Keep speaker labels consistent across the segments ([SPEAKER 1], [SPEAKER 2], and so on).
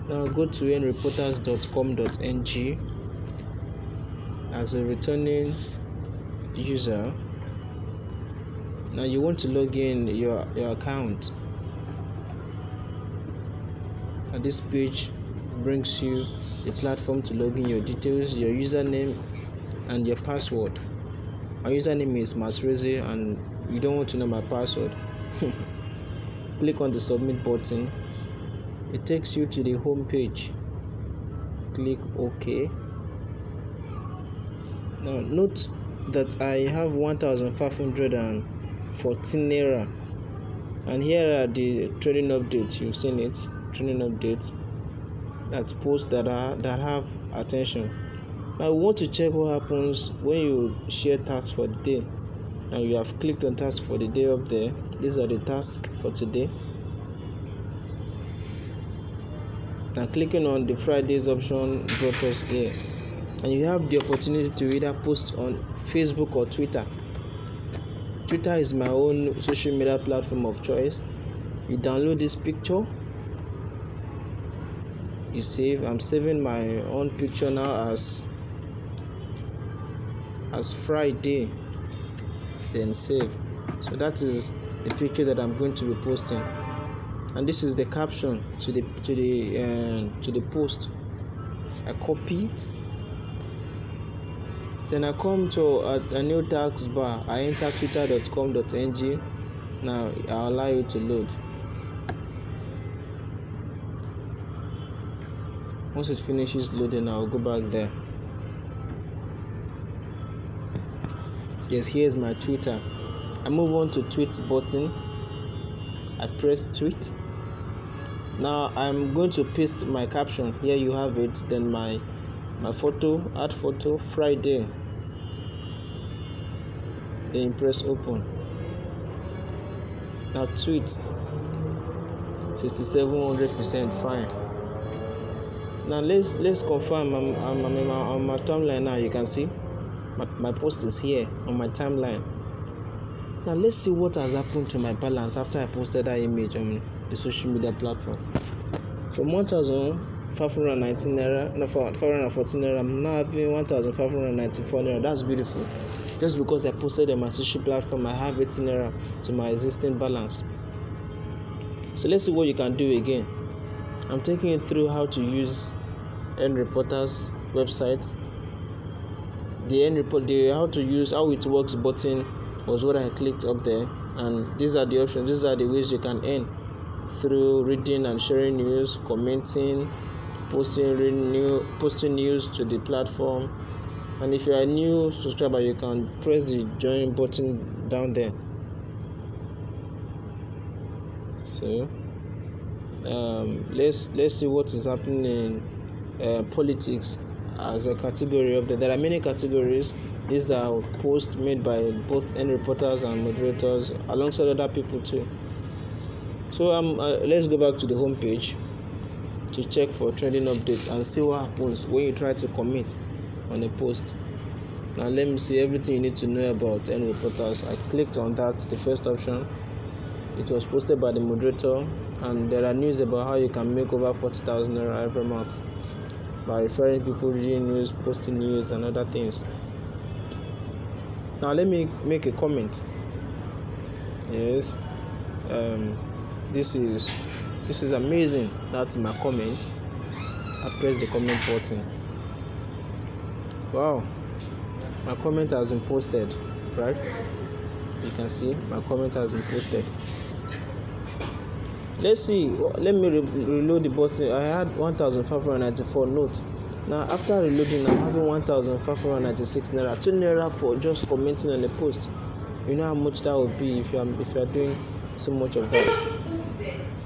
[SPEAKER 1] Now go to nreporters.com.ng. As a returning user, now you want to log in your account, and this page brings you the platform to log in your details, your username and your password. My username is Masrezi and you don't want to know my password. Click on the submit button. It takes you to the home page. Click OK. Now note that I have 1,514 naira, and here are the training updates. You've seen it, training updates, that posts that have attention. Now we want to check what happens when you share tasks for the day. Now you have clicked on tasks for the day up there. These are the tasks for today. Now clicking on the Fridays option brought us here, and you have the opportunity to either post on Facebook or Twitter. Twitter is my own social media platform of choice. You download this picture, you save. I'm saving my own picture now as Friday, then save. So that is the picture that I'm going to be posting, and this is the caption to the post. I copy, then I come to a new task bar. I enter twitter.com.ng. Now I'll allow you to load. Once it finishes loading, I'll go back there. Yes, here's my Twitter. I move on to tweet button. I press tweet. Now I'm going to paste my caption. Here you have it. Then my photo, add photo, Friday. Then press open. Now tweet 6700% fine. Now let's confirm I'm on my timeline. Now you can see my post is here on my timeline. Now let's see what has happened to my balance after I posted that image on the social media platform. From 1,519 naira, 514 naira, I'm now having 1,594 naira. That's beautiful. Just because I posted on my social platform, I have 18 naira to my existing balance. So let's see what you can do again. I'm taking you through how to use Nreporters website. How it works button was what I clicked up there, and these are the options. These are the ways you can earn through reading and sharing news, commenting, posting news to the platform. And if you are a new subscriber, you can press the join button down there. So let's see what is happening in politics as a category of there. There are many categories. These are posts made by both Nreporters and moderators alongside other people too. So let's go back to the home page to check for trending updates and see what happens when you try to comment on a post. Now let me see everything you need to know about Nreporters. I clicked on that, the first option. It was posted by the moderator, and there are news about how you can make over 40,000 naira every month by referring people, reading news, posting news, and other things. Now let me make a comment. Yes, this is amazing. That's my comment. I press the comment button. Wow, my comment has been posted, right? You can see my comment has been posted. Let's see. Let me reload the button. I had 1,594 notes. Now after reloading, I'm having 1,596 naira. 2 naira for just commenting on a post. You know how much that would be if you are doing so much of that.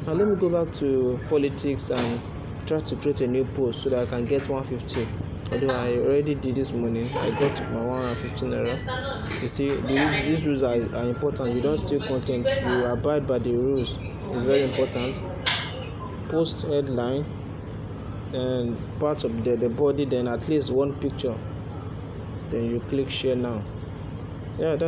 [SPEAKER 1] Now let me go back to politics and try to create a new post so that I can get 150. Although I already did this morning, I got my 150 naira. You see, these rules are important. You don't steal content, you abide by the rules. It's very important. Post headline and part of the body, then at least one picture. Then you click share now. Yeah, that's